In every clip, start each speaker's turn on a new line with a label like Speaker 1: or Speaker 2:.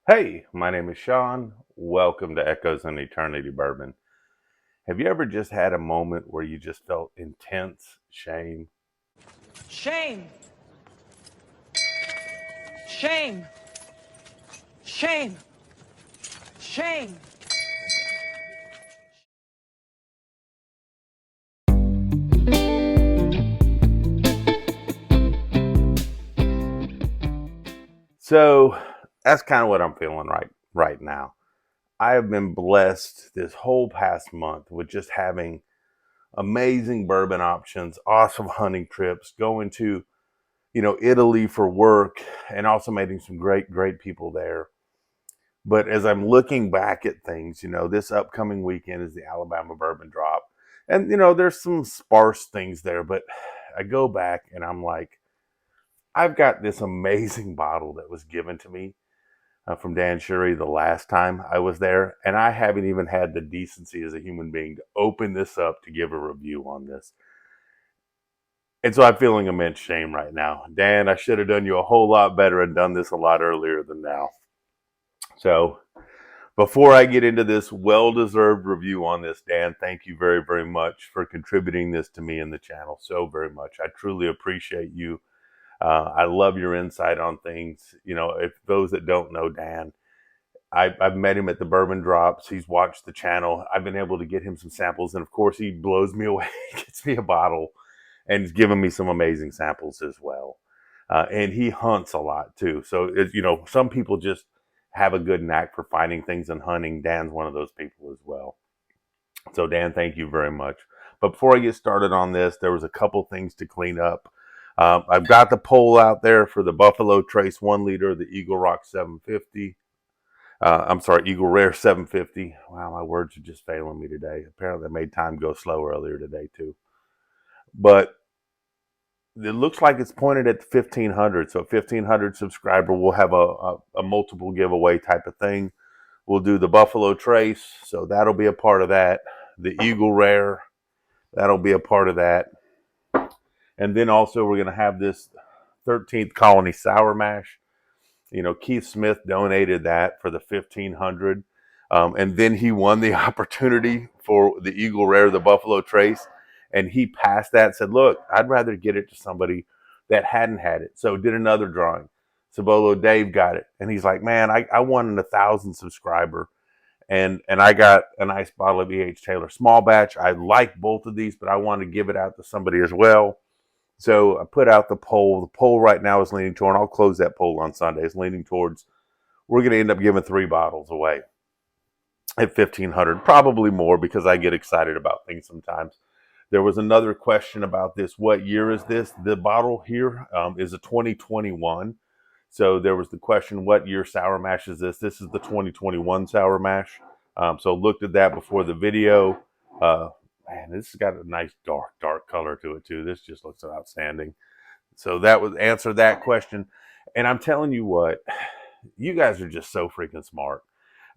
Speaker 1: Hey, my name is Sean. Welcome to Echoes in Eternity Bourbon. Have you ever just had a moment where you just felt intense shame?
Speaker 2: Shame, shame, shame, shame.
Speaker 1: So that's kind of what I'm feeling right now. I have been blessed this whole past month with just having amazing bourbon options, awesome hunting trips, going to, Italy for work and also meeting some great people there. But as I'm looking back at things, this upcoming weekend is the Alabama Bourbon Drop. And, there's some sparse things there, but I go back and I'm like, I've got this amazing bottle that was given to me from Dan Shirey the last time I was there. And I haven't even had the decency as a human being to open this up to give a review on this. And so I'm feeling immense shame right now. Dan, I should have done you a whole lot better and done this a lot earlier than now. So before I get into this well-deserved review on this, Dan, thank you very much for contributing this to me and the channel so very much. I truly appreciate you. I love your insight on things. If those that don't know Dan, I've met him at the Bourbon Drops. He's watched the channel. I've been able to get him some samples, and of course, he blows me away. Gets me a bottle, and he's given me some amazing samples as well. And he hunts a lot too. So some people just have a good knack for finding things and hunting. Dan's one of those people as well. So Dan, thank you very much. But before I get started on this, there was a couple things to clean up. I've got the poll out there for the Buffalo Trace 1 liter, the Eagle Rock 750. I'm sorry, Eagle Rare 750. Wow, my words are just failing me today. Apparently I made time go slow earlier today too. But it looks like it's pointed at 1,500. So 1,500 subscriber, we'll have a multiple giveaway type of thing. We'll do the Buffalo Trace, so that'll be a part of that. The Eagle Rare, that'll be a part of that. And then also we're going to have this 13th Colony Sour Mash. Keith Smith donated that for the 1,500. And then he won the opportunity for the Eagle Rare, the Buffalo Trace. And he passed that and said, look, I'd rather get it to somebody that hadn't had it. So did another drawing. Sabolo Dave got it. And he's like, man, I won an 1,000 subscriber. And I got a nice bottle of E.H. Taylor small batch. I like both of these, but I wanted to give it out to somebody as well. So I put out the poll. The poll right now is leaning toward, and I'll close that poll on Sunday, is leaning towards we're going to end up giving 3 bottles away at 1,500, probably more because I get excited about things sometimes. There was another question about this. What year is this? The bottle here is a 2021. So there was the question, what year Sour Mash is this? This is the 2021 Sour Mash. So looked at that before the video. Man, this has got a nice dark color to it too. This just looks outstanding. So that was answer that question. And I'm telling you what, you guys are just so freaking smart.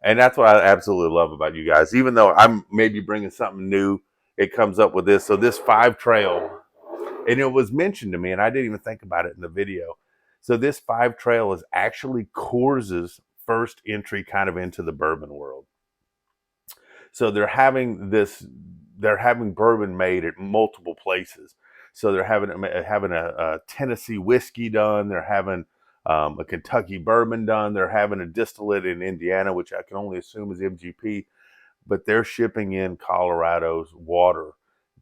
Speaker 1: And that's what I absolutely love about you guys. Even though I'm maybe bringing something new, it comes up with this. So this 5 trail, and it was mentioned to me, and I didn't even think about it in the video. So this 5 trail is actually Coors's first entry kind of into the bourbon world. So they're having bourbon made at multiple places. So they're having a Tennessee whiskey done. They're having a Kentucky bourbon done. They're having a distillate in Indiana, which I can only assume is MGP. But they're shipping in Colorado's water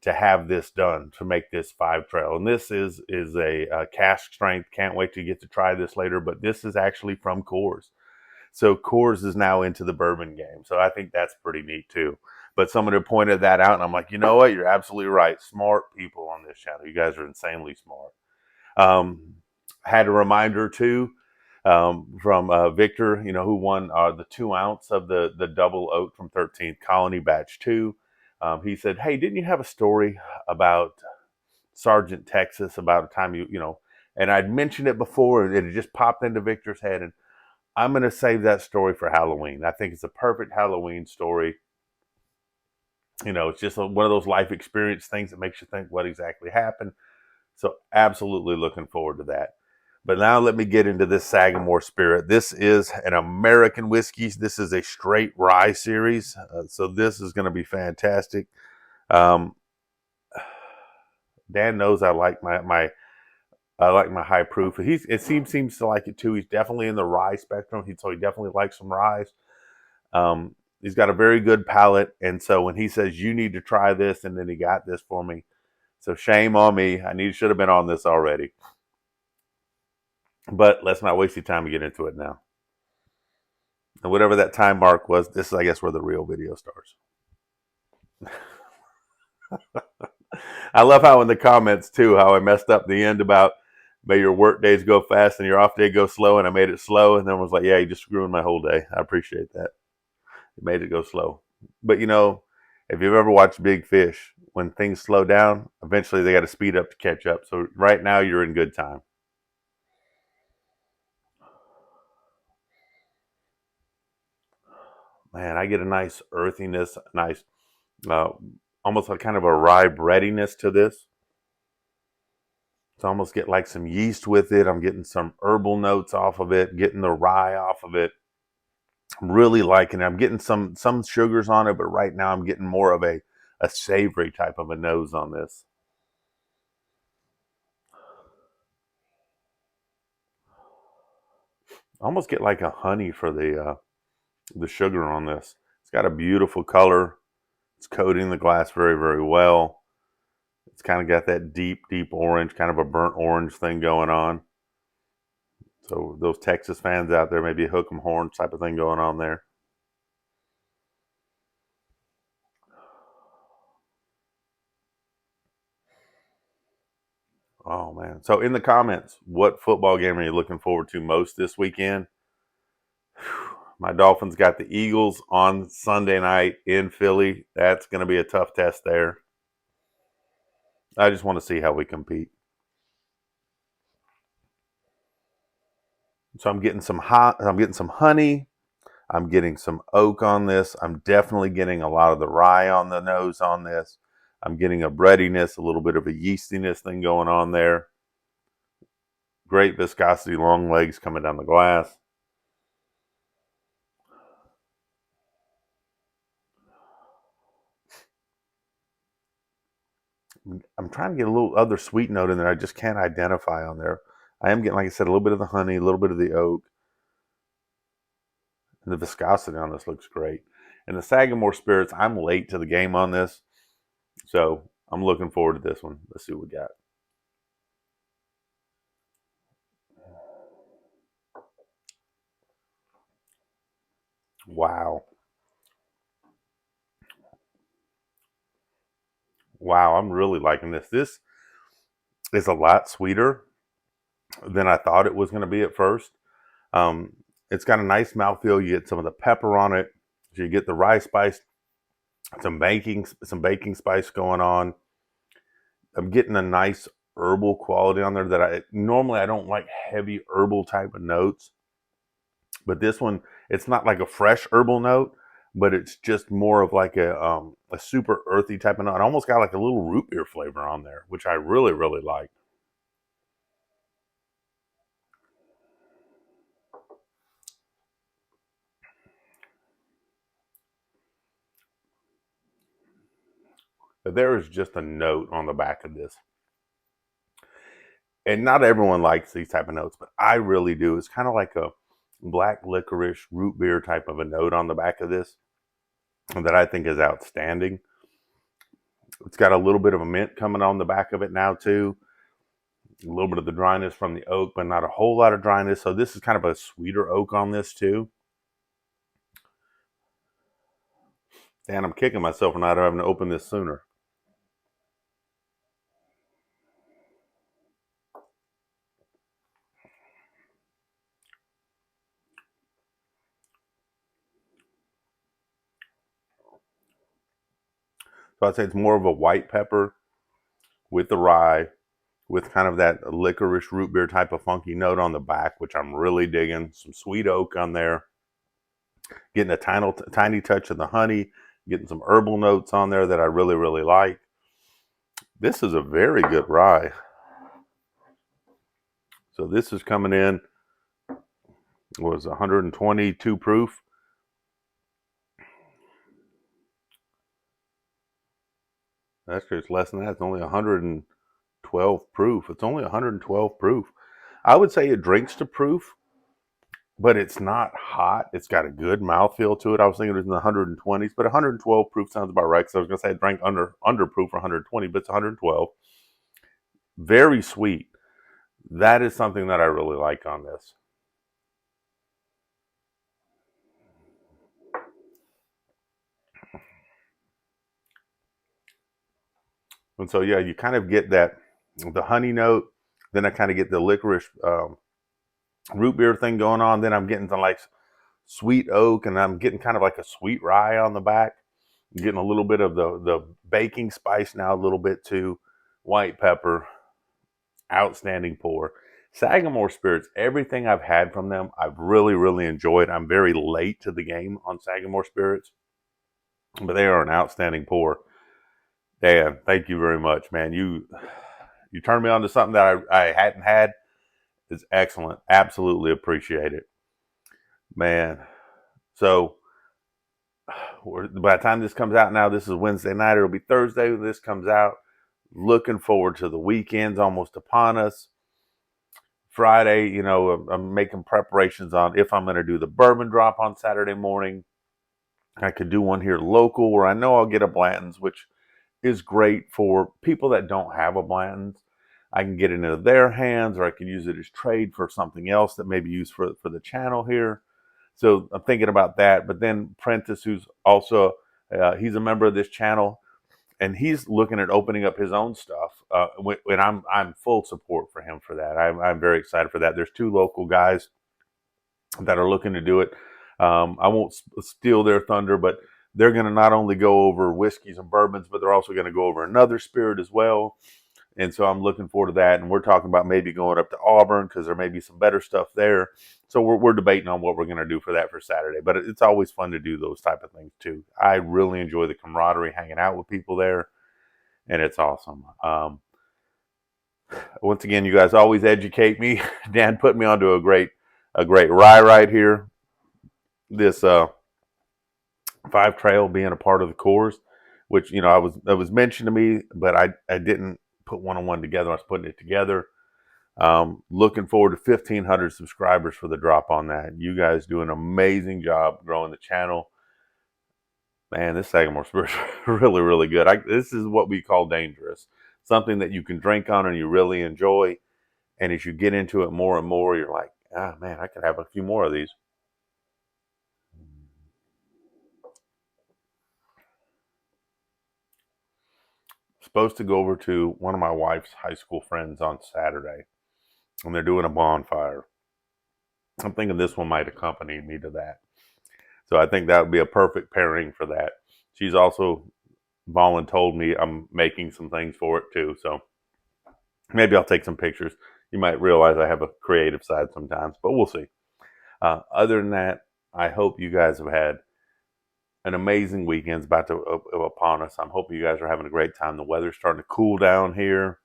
Speaker 1: to have this done, to make this 5 trail. And this is a cask strength. Can't wait to get to try this later. But this is actually from Coors. So Coors is now into the bourbon game. So I think that's pretty neat too. But someone had pointed that out, and I'm like, you know what? You're absolutely right. Smart people on this channel. You guys are insanely smart. Had a reminder too from Victor, who won the 2 ounce of the double oak from 13th Colony Batch 2. He said, hey, didn't you have a story about Sargent, Texas, about a time and I'd mentioned it before, and it just popped into Victor's head, and I'm going to save that story for Halloween. I think it's a perfect Halloween story. It's just one of those life experience things that makes you think what exactly happened. So absolutely looking forward to that. But now let me get into this Sagamore Spirit. This is an American whiskey. This is a straight rye series. So this is going to be fantastic. Um, Dan knows I like my high proof. It seems to like it too. He's definitely in the rye spectrum. So he definitely likes some rye. He's got a very good palate, and so when he says you need to try this, and then he got this for me, so shame on me. Should have been on this already. But let's not waste your time and get into it now. And whatever that time mark was, this is, I guess, where the real video starts. I love how in the comments, too, how I messed up the end about may your work days go fast and your off day go slow, and I made it slow, and then was like, yeah, you just ruined my whole day. I appreciate that. You made it go slow. But, you know, if you've ever watched Big Fish, when things slow down, eventually they got to speed up to catch up. So right now you're in good time. Man, I get a nice earthiness, nice, almost like kind of a rye breadiness to this. So I almost get like some yeast with it. I'm getting some herbal notes off of it, getting the rye off of it. I'm really liking it. I'm getting some sugars on it, but right now I'm getting more of a savory type of a nose on this. I almost get like a honey for the sugar on this. It's got a beautiful color. It's coating the glass very, very well. It's kind of got that deep orange, kind of a burnt orange thing going on. So those Texas fans out there, maybe a hook 'em horn type of thing going on there. Oh, man. So in the comments, what football game are you looking forward to most this weekend? My Dolphins got the Eagles on Sunday night in Philly. That's going to be a tough test there. I just want to see how we compete. So I'm getting some honey. I'm getting some oak on this. I'm definitely getting a lot of the rye on the nose on this. I'm getting a breadiness, a little bit of a yeastiness thing going on there. Great viscosity, long legs coming down the glass. I'm trying to get a little other sweet note in there. I just can't identify on there. I am getting, like I said, a little bit of the honey, a little bit of the oak. And the viscosity on this looks great. And the Sagamore Spirits, I'm late to the game on this. So I'm looking forward to this one. Let's see what we got. Wow. Wow, I'm really liking this. This is a lot sweeter than I thought it was going to be at first. It's got a nice mouthfeel. You get some of the pepper on it. You get the rye spice, some baking spice going on. I'm getting a nice herbal quality on there that I don't like heavy herbal type of notes. But this one, it's not like a fresh herbal note, but it's just more of like a super earthy type of note. It almost got like a little root beer flavor on there, which I really, really like. But there is just a note on the back of this. And not everyone likes these type of notes, but I really do. It's kind of like a black licorice root beer type of a note on the back of this that I think is outstanding. It's got a little bit of a mint coming on the back of it now too. A little bit of the dryness from the oak, but not a whole lot of dryness. So this is kind of a sweeter oak on this too. And I'm kicking myself for not having to open this sooner. So I'd say it's more of a white pepper with the rye, with kind of that licorice root beer type of funky note on the back, which I'm really digging. Some sweet oak on there. Getting a tiny touch of the honey. Getting some herbal notes on there that I really, really like. This is a very good rye. So this is coming in, was 122 proof. Actually, it's less than that. It's only 112 proof. It's only 112 proof. I would say it drinks to proof, but it's not hot. It's got a good mouthfeel to it. I was thinking it was in the 120s, but 112 proof sounds about right, because I was going to say it drank under proof for 120, but it's 112. Very sweet. That is something that I really like on this. And so, yeah, you kind of get that, the honey note. Then I kind of get the licorice root beer thing going on. Then I'm getting some like sweet oak, and I'm getting kind of like a sweet rye on the back. I'm getting a little bit of the baking spice now, a little bit too. White pepper. Outstanding pour. Sagamore Spirits, everything I've had from them, I've really, really enjoyed. I'm very late to the game on Sagamore Spirits, but they are an outstanding pour. Dan, thank you very much, man. You turned me on to something that I hadn't had. It's excellent. Absolutely appreciate it, man. So by the time this comes out now, this is Wednesday night. It'll be Thursday when this comes out. Looking forward to the weekends almost upon us. Friday, you know, I'm making preparations on if I'm going to do the bourbon drop on Saturday morning. I could do one here local where I know I'll get a Blanton's, which is great for people that don't have a Blanton's. I can get it into their hands, or I can use it as trade for something else that may be used for the channel here. So I'm thinking about that. But then Prentice, who's also, he's a member of this channel, and he's looking at opening up his own stuff. And I'm full support for him for that. I'm very excited for that. There's two local guys that are looking to do it. I won't steal their thunder, but they're going to not only go over whiskeys and bourbons, but they're also going to go over another spirit as well. And so I'm looking forward to that. And we're talking about maybe going up to Auburn, because there may be some better stuff there. So we're debating on what we're going to do for that for Saturday. But it's always fun to do those type of things too. I really enjoy the camaraderie, hanging out with people there, and it's awesome. Once again, you guys always educate me. Dan put me onto a great rye right here. This 5 Trail being a part of the course, which, you know, it was mentioned to me, but I didn't put one on one together. I was putting it together. Looking forward to 1,500 subscribers for the drop on that. You guys do an amazing job growing the channel. Man, this Sagamore Spirit is really, really good. This is what we call dangerous. Something that you can drink on and you really enjoy. And as you get into it more and more, you're like, ah, man, I could have a few more of these. Supposed to go over to one of my wife's high school friends on Saturday, and they're doing a bonfire. I'm thinking this one might accompany me to that. So I think that would be a perfect pairing for that. She's also told me I'm making some things for it too. So maybe I'll take some pictures. You might realize I have a creative side sometimes, but we'll see. Other than that, I hope you guys have had an amazing weekend. It's about to upon us. I'm hoping you guys are having a great time. The weather's starting to cool down here.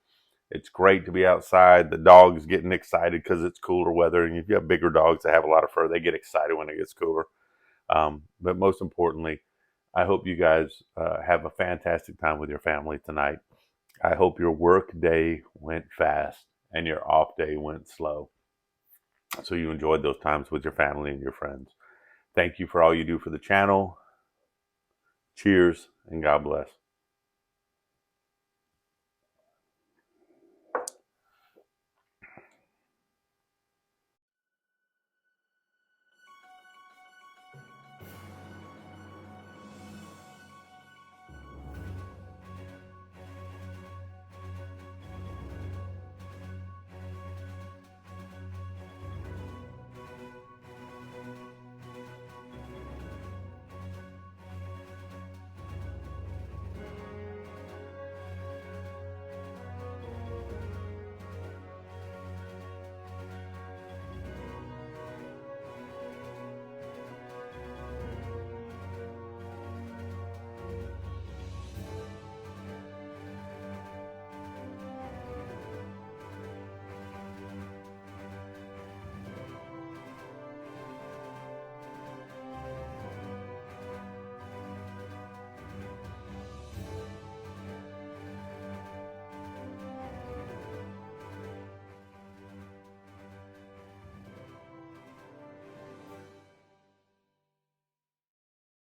Speaker 1: It's great to be outside. The dog's getting excited because it's cooler weather. And if you have bigger dogs that have a lot of fur, they get excited when it gets cooler. But most importantly, I hope you guys have a fantastic time with your family tonight. I hope your work day went fast and your off day went slow, so you enjoyed those times with your family and your friends. Thank you for all you do for the channel. Cheers, and God bless.